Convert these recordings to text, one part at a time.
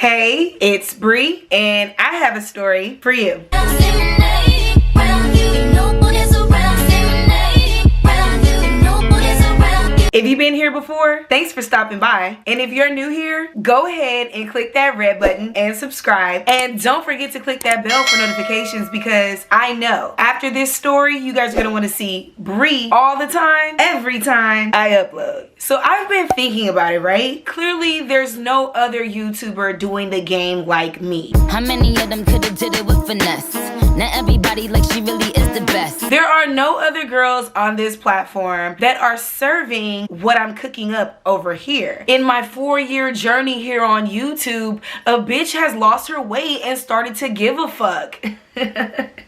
Hey, it's Bri, and I have a story for you. If you've been here before, thanks for stopping by. And if you're new here, go ahead and click that red button and subscribe. And don't forget to click that bell for notifications, because I know after this story, you guys are gonna want to see Bri all the time, every time I upload. So I've been thinking about it, right? Clearly, there's no other YouTuber doing the game like me. How many of them could have did it with finesse? Not everybody like she really is the best. There are no other girls on this platform that are serving what I'm cooking up over here. In my 4-year journey here on YouTube, a bitch has lost her way and started to give a fuck.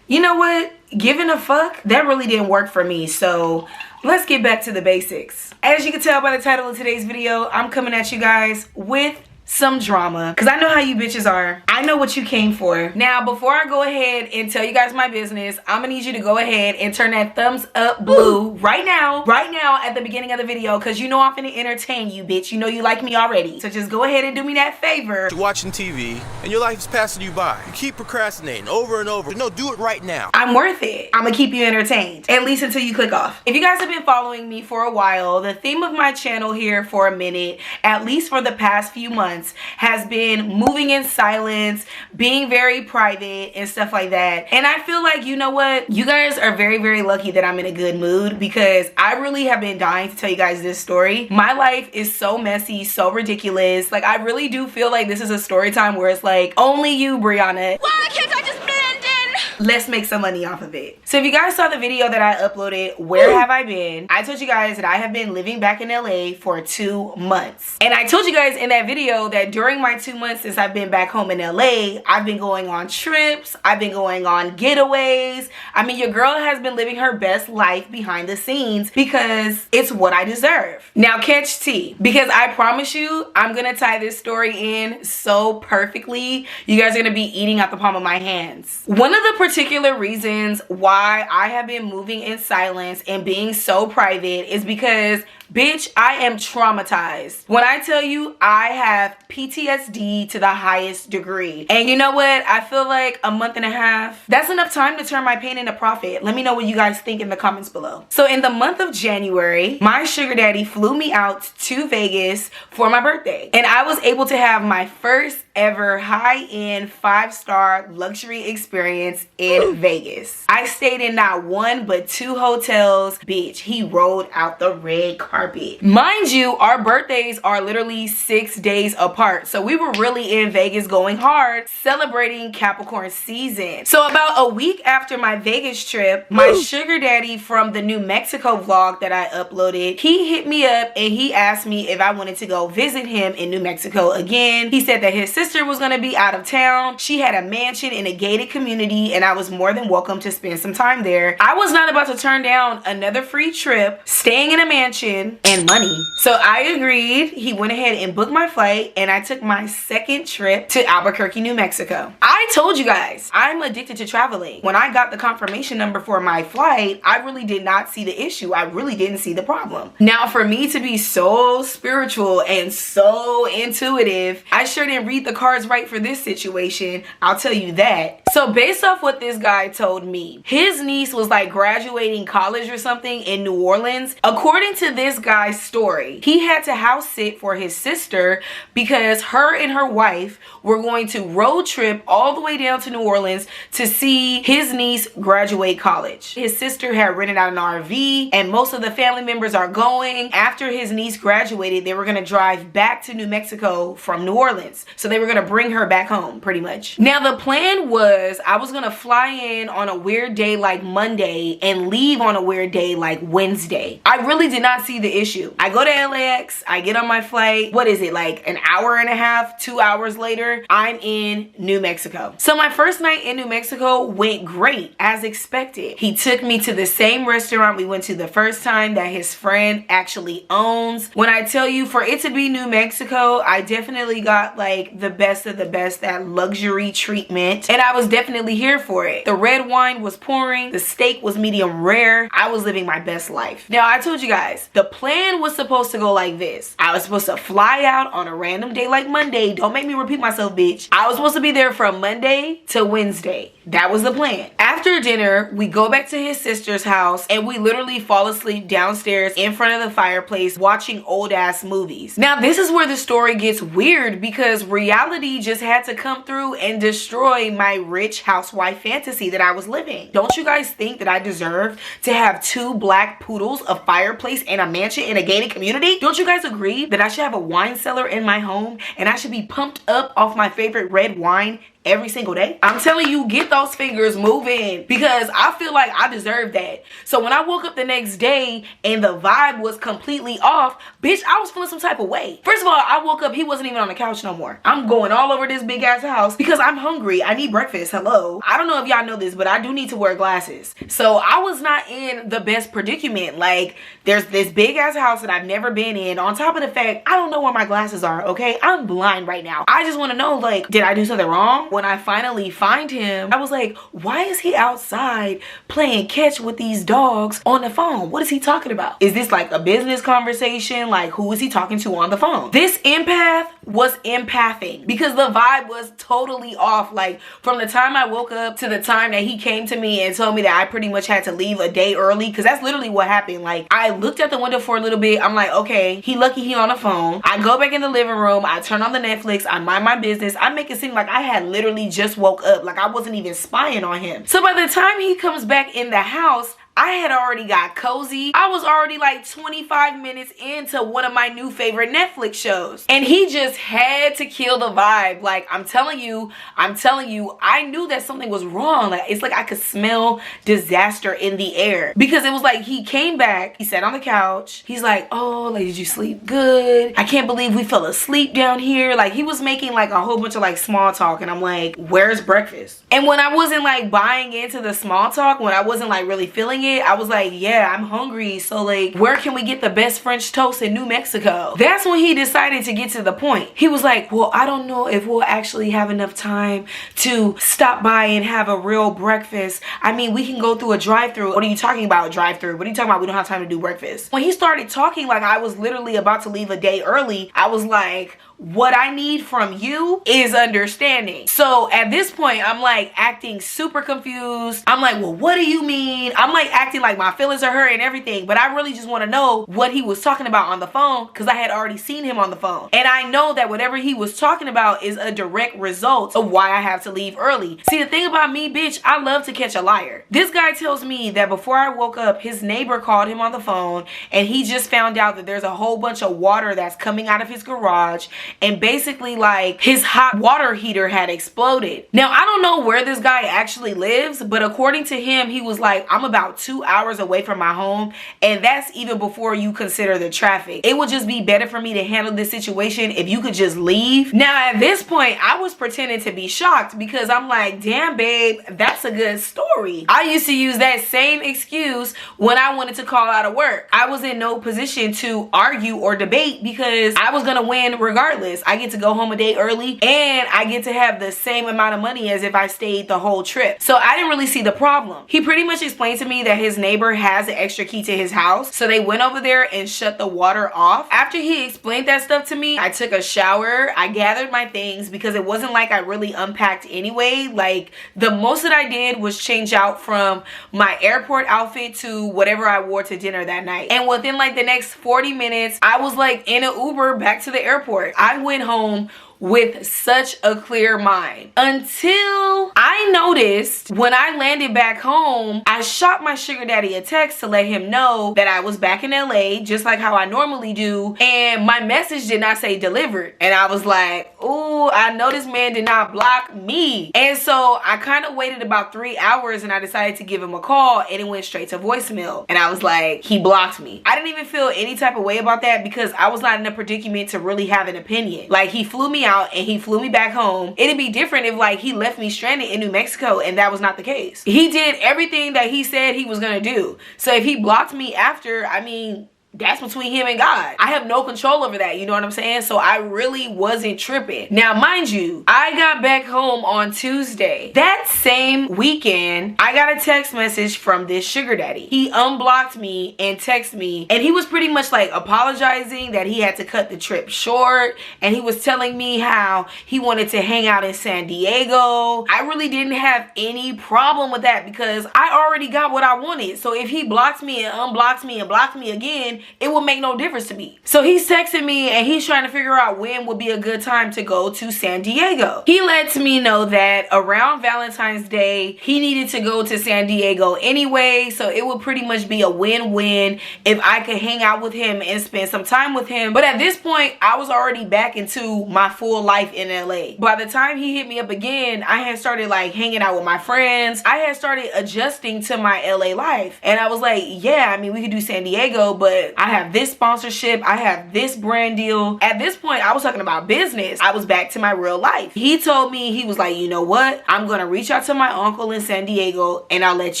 You know what? Giving a fuck? That really didn't work for me, so let's get back to the basics. As you can tell by the title of today's video, I'm coming at you guys with some drama, because I know how you bitches are. I know what you came for. Now, before I go ahead and tell you guys my business, I'm gonna need you to go ahead and turn that thumbs up blue right now at the beginning of the video, because you know I'm finna entertain you, bitch. You know you like me already, so just go ahead and do me that favor. You're watching TV and your life is passing you by. You keep procrastinating over and over. No, do it right now. I'm worth it. I'm gonna keep you entertained, at least until you click off. If you guys have been following me for a while, the theme of my channel here for a minute, at least for the past few months, has been moving in silence, being very private and stuff like that. And I feel like, you know what, you guys are very, very lucky that I'm in a good mood, because I really have been dying to tell you guys this story. My life is so messy, so ridiculous. Like, I really do feel like this is a story time where it's like, only you, Brianna. Why can't I just blend in? Let's make some money off of it. So if you guys saw the video that I uploaded, Where Have I Been? I told you guys that I have been living back in LA for 2 months. And I told you guys in that video that during my 2 months since I've been back home in LA, I've been going on trips, I've been going on getaways. I mean, your girl has been living her best life behind the scenes, because it's what I deserve. Now catch tea, because I promise you, I'm gonna tie this story in so perfectly. You guys are gonna be eating out the palm of my hands. One of the particular reasons why I have been moving in silence and being so private is because, bitch, I am traumatized. When I tell you I have PTSD to the highest degree. And you know what? I feel like a month and a half, that's enough time to turn my pain into profit. Let me know what you guys think in the comments below. So in the month of January, my sugar daddy flew me out to Vegas for my birthday. And I was able to have my first ever high-end 5-star luxury experience in Vegas. I stayed in not 1 but 2 hotels. Bitch, he rolled out the red carpet. Mind you, our birthdays are literally 6 days apart, so we were really in Vegas going hard, celebrating Capricorn season. So about a week after my Vegas trip, my sugar daddy from the New Mexico vlog that I uploaded, he hit me up and he asked me if I wanted to go visit him in New Mexico again. He said that his sister was gonna be out of town. She had a mansion in a gated community, and I was more than welcome to spend some time there. I was not about to turn down another free trip, staying in a mansion, and money. So I agreed. He went ahead and booked my flight, and I took my second trip to Albuquerque, New Mexico. I told you guys, I'm addicted to traveling. When I got the confirmation number for my flight, I really did not see the issue. I really didn't see the problem. Now, for me to be so spiritual and so intuitive, I sure didn't read the cards right for this situation. I'll tell you that. So based off what this guy told me, his niece was like graduating college or something in New Orleans. According to this guy's story, he had to house sit for his sister because her and her wife were going to road trip all the way down to New Orleans to see his niece graduate college. His sister had rented out an RV, and most of the family members are going. After his niece graduated, they were going to drive back to New Mexico from New Orleans. So they were going to bring her back home, pretty much. Now the plan was I was going to fly in on a weird day like Monday and leave on a weird day like Wednesday. I really did not see the issue. I go to LAX, I get on my flight. What is it, like an hour and a half, 2 hours later, I'm in New Mexico. Mexico. So my first night in New Mexico went great, as expected. He took me to the same restaurant we went to the first time that his friend actually owns. When I tell you, for it to be New Mexico, I definitely got like the best of the best, that luxury treatment, and I was definitely here for it. The red wine was pouring, the steak was medium rare. I was living my best life. Now, I told you guys, the plan was supposed to go like this. I was supposed to fly out on a random day like Monday. Don't make me repeat myself, bitch. I was supposed to be there from Monday to Wednesday. That was the plan. After dinner, we go back to his sister's house and we literally fall asleep downstairs in front of the fireplace watching old ass movies. Now, this is where the story gets weird because reality just had to come through and destroy my rich housewife fantasy that I was living. Don't you guys think that I deserve to have 2 black poodles, a fireplace, and a mansion in a gated community? Don't you guys agree that I should have a wine cellar in my home and I should be pumped up off my favorite red wine every single day? I'm telling you, get those fingers moving because I feel like I deserve that. So when I woke up the next day and the vibe was completely off, bitch, I was feeling some type of way. First of all, I woke up, he wasn't even on the couch no more. I'm going all over this big ass house because I'm hungry. I need breakfast. Hello. I don't know if y'all know this, but I do need to wear glasses. So I was not in the best predicament. Like, there's this big ass house that I've never been in. On top of the fact, I don't know where my glasses are, okay? I'm blind right now. I just want to know, like, did I do something wrong? When I finally find him, I was like, why is he outside playing catch with these dogs on the phone? What is he talking about? Is this like a business conversation? Like, who is he talking to on the phone? This empath was empathing because the vibe was totally off. Like, from the time I woke up to the time that he came to me and told me that I pretty much had to leave a day early, because that's literally what happened. Like, I looked at the window for a little bit. I'm like, okay, he lucky he on the phone. I go back in the living room. I turn on the Netflix. I mind my business. I make it seem like I had literally just woke up, like I wasn't even spying on him. So by the time he comes back in the house, I had already got cozy. I was already like 25 minutes into one of my new favorite Netflix shows. And he just had to kill the vibe. Like, I'm telling you, I knew that something was wrong. Like, it's like I could smell disaster in the air. Because it was like he came back, he sat on the couch. He's like, oh, like, did you sleep good? I can't believe we fell asleep down here. Like, he was making like a whole bunch of like small talk. And I'm like, where's breakfast? And when I wasn't like buying into the small talk, when I wasn't like really feeling it, I was like, yeah, I'm hungry. So like, where can we get the best French toast in New Mexico? That's when he decided to get to the point. He was like, well, I don't know if we'll actually have enough time to stop by and have a real breakfast. I mean, we can go through a drive-thru. What are you talking about, drive-thru? What are you talking about? We don't have time to do breakfast. When he started talking like I was literally about to leave a day early, I was like, what I need from you is understanding. So at this point, I'm like acting super confused. I'm like, well, what do you mean? I'm like acting like my feelings are hurt and everything, but I really just want to know what he was talking about on the phone because I had already seen him on the phone. And I know that whatever he was talking about is a direct result of why I have to leave early. See, the thing about me, bitch, I love to catch a liar. This guy tells me that before I woke up, his neighbor called him on the phone and he just found out that there's a whole bunch of water that's coming out of his garage. And basically like his hot water heater had exploded. Now, I don't know where this guy actually lives, but according to him, he was like, I'm about 2 hours away from my home. And that's even before you consider the traffic. It would just be better for me to handle this situation if you could just leave. Now, at this point, I was pretending to be shocked because I'm like, damn, babe, that's a good story. I used to use that same excuse when I wanted to call out of work. I was in no position to argue or debate because I was gonna win regardless. I get to go home a day early and I get to have the same amount of money as if I stayed the whole trip. So I didn't really see the problem. He pretty much explained to me that his neighbor has an extra key to his house. So they went over there and shut the water off. After he explained that stuff to me, I took a shower. I gathered my things because it wasn't like I really unpacked anyway. Like the most that I did was change out from my airport outfit to whatever I wore to dinner that night. And within like the next 40 minutes, I was like in an Uber back to the airport. I went home with such a clear mind until I noticed when I landed back home, I shot my sugar daddy a text to let him know that I was back in LA just like how I normally do, and my message did not say delivered. And I was like, ooh, I know this man did not block me. And so I kind of waited about 3 hours and I decided to give him a call and it went straight to voicemail. And I was like, he blocked me. I didn't even feel any type of way about that because I was not in a predicament to really have an opinion. Like, he flew me out and he flew me back home. It'd be different if like he left me stranded in New Mexico and that was not the case. He did everything that he said he was gonna do. So if he blocked me after, I mean, that's between him and God. I have no control over that, you know what I'm saying? So I really wasn't tripping. Now, mind you, I got back home on Tuesday. That same weekend, I got a text message from this sugar daddy. He unblocked me and texted me, and he was pretty much like apologizing that he had to cut the trip short, and he was telling me how he wanted to hang out in San Diego. I really didn't have any problem with that because I already got what I wanted. So if he blocked me and unblocked me and blocked me again, it would make no difference to me. So he's texting me and he's trying to figure out when would be a good time to go to San Diego. He lets me know that around Valentine's Day, he needed to go to San Diego anyway, so it would pretty much be a win-win if I could hang out with him and spend some time with him. But at this point, I was already back into my full life in LA. By the time he hit me up again, I had started like hanging out with my friends. I had started adjusting to my LA life. And I was like, yeah, I mean, we could do San Diego, but I have this sponsorship, I have this brand deal. At this point, I was talking about business. I was back to my real life. He told me, he was like, you know what? I'm gonna reach out to my uncle in San Diego and I'll let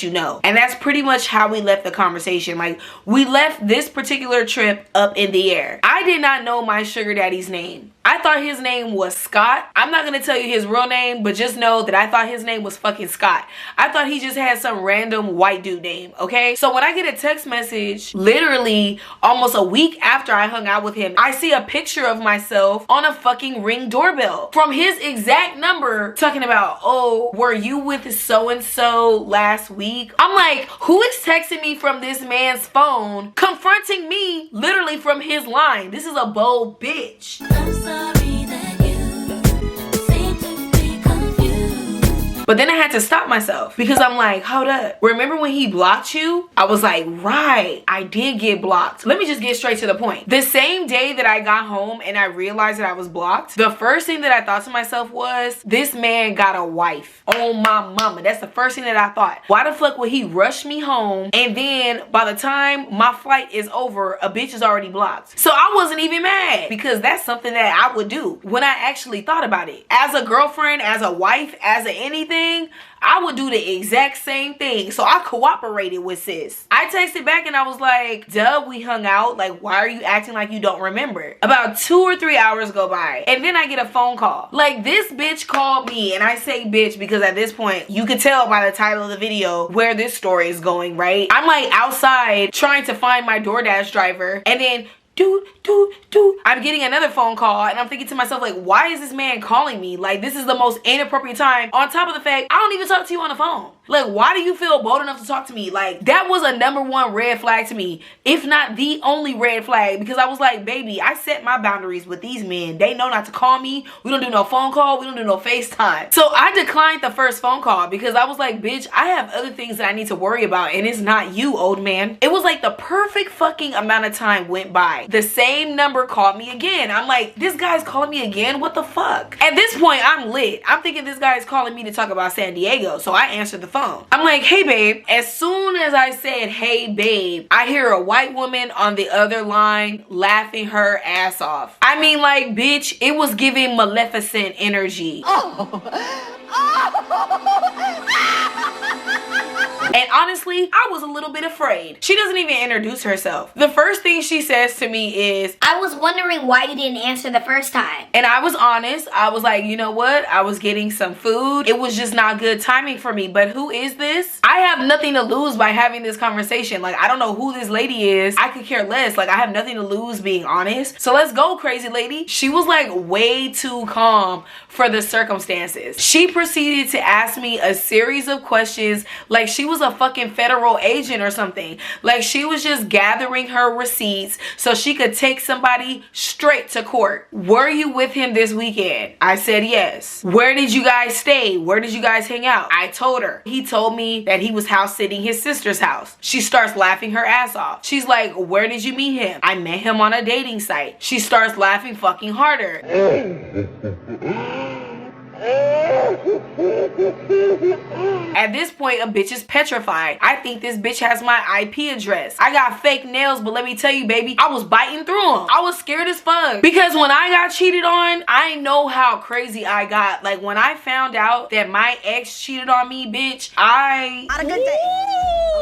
you know. And that's pretty much how we left the conversation. Like, we left this particular trip up in the air. I did not know my sugar daddy's name. I thought his name was Scott. I'm not gonna tell you his real name, but just know that I thought his name was fucking Scott. I thought he just had some random white dude name, okay? So when I get a text message, literally almost a week after I hung out with him, I see a picture of myself on a fucking Ring doorbell from his exact number talking about, oh, were you with so-and-so last week? I'm like, who is texting me from this man's phone, confronting me literally from his line? This is a bold bitch. I'm sorry that you seem to be confused. But then I had to stop myself because I'm like, hold up. Remember when he blocked you? I was like, right, I did get blocked. Let me just get straight to the point. The same day that I got home and I realized that I was blocked, the first thing that I thought to myself was, this man got a wife. Oh my mama. That's the first thing that I thought. Why the fuck would he rush me home and then by the time my flight is over, a bitch is already blocked? So I wasn't even mad because that's something that I would do when I actually thought about it. As a girlfriend, as a wife, as a anything, I would do the exact same thing. So I cooperated with sis. I texted back and I was like, duh, we hung out. Like, why are you acting like you don't remember? About 2 or 3 hours go by and then I get a phone call. Like, this bitch called me, and I say bitch because at this point you could tell by the title of the video where this story is going, right? I'm like outside trying to find my DoorDash driver, and then I'm getting another phone call and I'm thinking to myself, like, why is this man calling me? Like, this is the most inappropriate time. On top of the fact, I don't even talk to you on the phone. Like, why do you feel bold enough to talk to me? Like, that was a #1 red flag to me, if not the only red flag, because I was like, baby, I set my boundaries with these men. They know not to call me. We don't do no phone call. We don't do no FaceTime. So I declined the first phone call because I was like, bitch, I have other things that I need to worry about, and it's not you, old man. It was like the perfect fucking amount of time went by. The same number called me again. I'm like, this guy's calling me again? What the fuck? At this point, I'm lit. I'm thinking this guy is calling me to talk about San Diego, so I answered the phone. I'm like, hey babe. As soon as I said, hey babe, I hear a white woman on the other line laughing her ass off. I mean, like, bitch, it was giving Maleficent energy. And honestly, I was a little bit afraid. She doesn't even introduce herself. The first thing she says to me is, I was wondering why you didn't answer the first time. and I was honest. I was like, you know what? I was getting some food. It was just not good timing for me. But who is this? I have nothing to lose by having this conversation. Like, I don't know who this lady is. I could care less. Like, I have nothing to lose being honest. So let's go, crazy lady. She was like way too calm for the circumstances. She proceeded to ask me a series of questions like she was a fucking federal agent or something. Like, she was just gathering her receipts so she could take somebody straight to court. Were you with him this weekend? I said yes. Where did you guys stay? Where did you guys hang out? I told her. He told me that he was house sitting his sister's house. She starts laughing her ass off. She's like, where did you meet him? I met him on a dating site. She starts laughing fucking harder. At this point, a bitch is petrified. I think this bitch has my IP address. I got fake nails, but let me tell you, baby, I was biting through them. I was scared as fuck. Because when I got cheated on, I know how crazy I got. Like, when I found out that my ex cheated on me, bitch, Not a good day.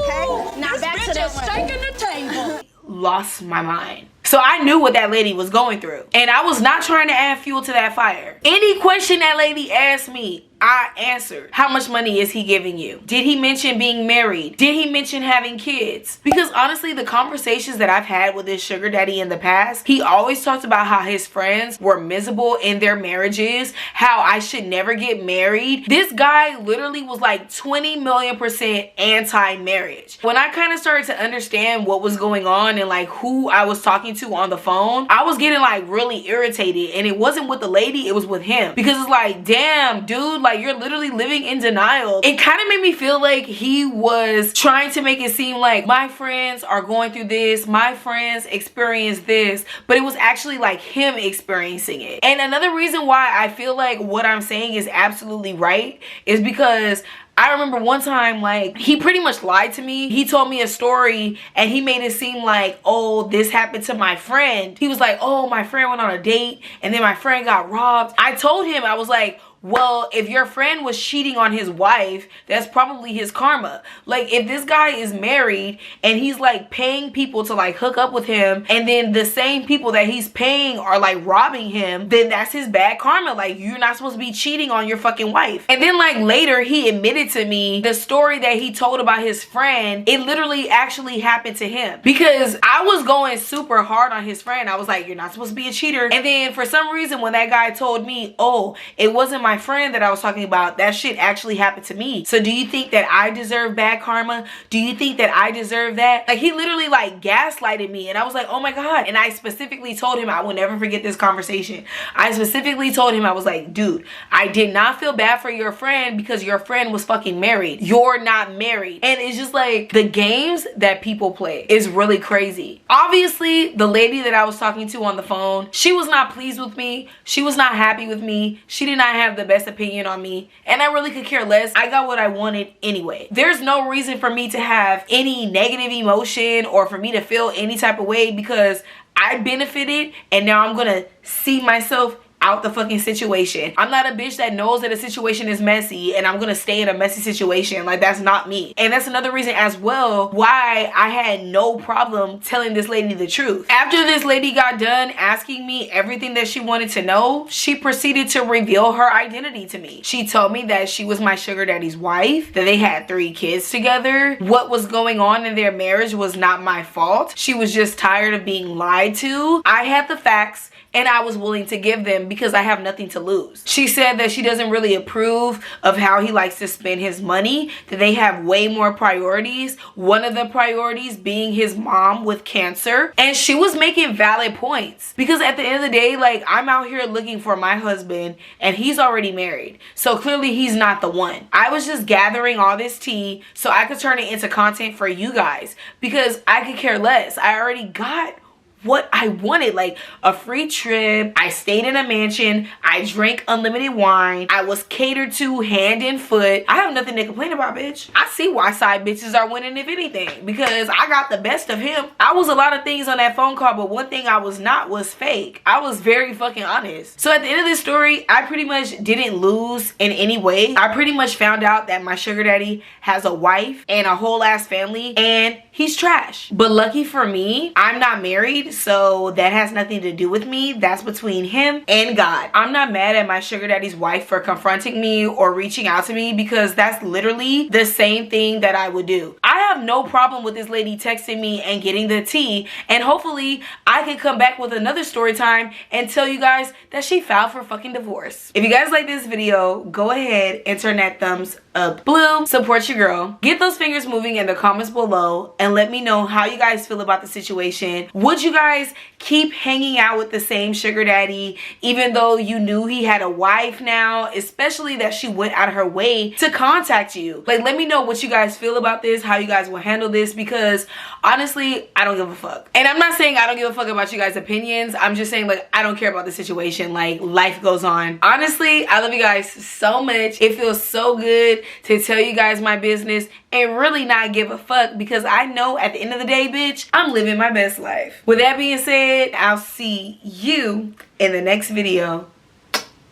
Okay? Now back to the Shaking the table. lost my mind. So I knew what that lady was going through. And I was not trying to add fuel to that fire. Any question that lady asked me, I answered. How much money is he giving you? Did he mention being married? Did he mention having kids? Because honestly, the conversations that I've had with this sugar daddy in the past, he always talked about how his friends were miserable in their marriages, how I should never get married. This guy literally was like 20,000,000% anti-marriage. When I kind of started to understand what was going on and like who I was talking to on the phone, I was getting like really irritated. And it wasn't with the lady, it was with him. Because it's like, damn, dude, like you're literally living in denial. It kind of made me feel like he was trying to make it seem like my friends are going through this, my friends experience this, but it was actually like him experiencing it. And another reason why I feel like what I'm saying is absolutely right is because I remember one time, like, he pretty much lied to me. He told me a story and he made it seem like, oh, this happened to my friend. He was like, oh, my friend went on a date and then my friend got robbed. I told him, I was like, well, if your friend was cheating on his wife, that's probably his karma. Like, if this guy is married and he's like paying people to like hook up with him, and then the same people that he's paying are like robbing him, then that's his bad karma. Like, you're not supposed to be cheating on your fucking wife. And then like later he admitted to me the story that he told about his friend, it literally actually happened to him. Because I was going super hard on his friend. I was like, you're not supposed to be a cheater. And then for some reason when that guy told me, oh, it wasn't my friend that I was talking about, that shit actually happened to me. So do you think that I deserve bad karma? Do you think that I deserve that? Like, he literally like gaslighted me, and I was like, oh my god. And I specifically told him, I will never forget this conversation. I specifically told him, I was like, dude, I did not feel bad for your friend because your friend was fucking married. You're not married. And it's just like the games that people play is really crazy. Obviously, the lady that I was talking to on the phone, she was not pleased with me. She was not happy with me. She did not have the best opinion on me, and I really could care less. I got what I wanted anyway. There's no reason for me to have any negative emotion or for me to feel any type of way because I benefited, and now I'm gonna see myself out the fucking situation. I'm not a bitch that knows that a situation is messy and I'm gonna stay in a messy situation. Like, that's not me. And that's another reason as well why I had no problem telling this lady the truth. After this lady got done asking me everything that she wanted to know, she proceeded to reveal her identity to me. She told me that she was my sugar daddy's wife, that they had 3 kids together. What was going on in their marriage was not my fault. She was just tired of being lied to. I had the facts and I was willing to give them because I have nothing to lose. She said that she doesn't really approve of how he likes to spend his money, that they have way more priorities, one of the priorities being his mom with cancer. And she was making valid points because at the end of the day, like, I'm out here looking for my husband and he's already married, so clearly he's not the one. I was just gathering all this tea so I could turn it into content for you guys because I could care less. I already got what I wanted, like a free trip. I stayed in a mansion. I drank unlimited wine. I was catered to hand and foot. I have nothing to complain about, bitch. I see why side bitches are winning, if anything, because I got the best of him. I was a lot of things on that phone call, but one thing I was not was fake. I was very fucking honest. So at the end of this story, I pretty much didn't lose in any way. I pretty much found out that my sugar daddy has a wife and a whole ass family and he's trash. But lucky for me, I'm not married, so that has nothing to do with me. That's between him and God. I'm not mad at my sugar daddy's wife for confronting me or reaching out to me because that's literally the same thing that I would do. I have no problem with this lady texting me and getting the tea, and hopefully I can come back with another story time and tell you guys that she filed for fucking divorce. If you guys like this video, go ahead and turn that thumbs up blue. Support your girl. Get those fingers moving in the comments below and let me know how you guys feel about the situation. Would you guys keep hanging out with the same sugar daddy even though you knew he had a wife now, especially that she went out of her way to contact you? Like, let me know what you guys feel about this, how you guys will handle this, because honestly, I don't give a fuck. And I'm not saying I don't give a fuck about you guys' opinions. I'm just saying, like, I don't care about the situation. Like, life goes on. Honestly, I love you guys so much. It feels so good to tell you guys my business and really not give a fuck, because I know at the end of the day, bitch, I'm living my best life. With that being said, I'll see you in the next video.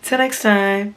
Till next time.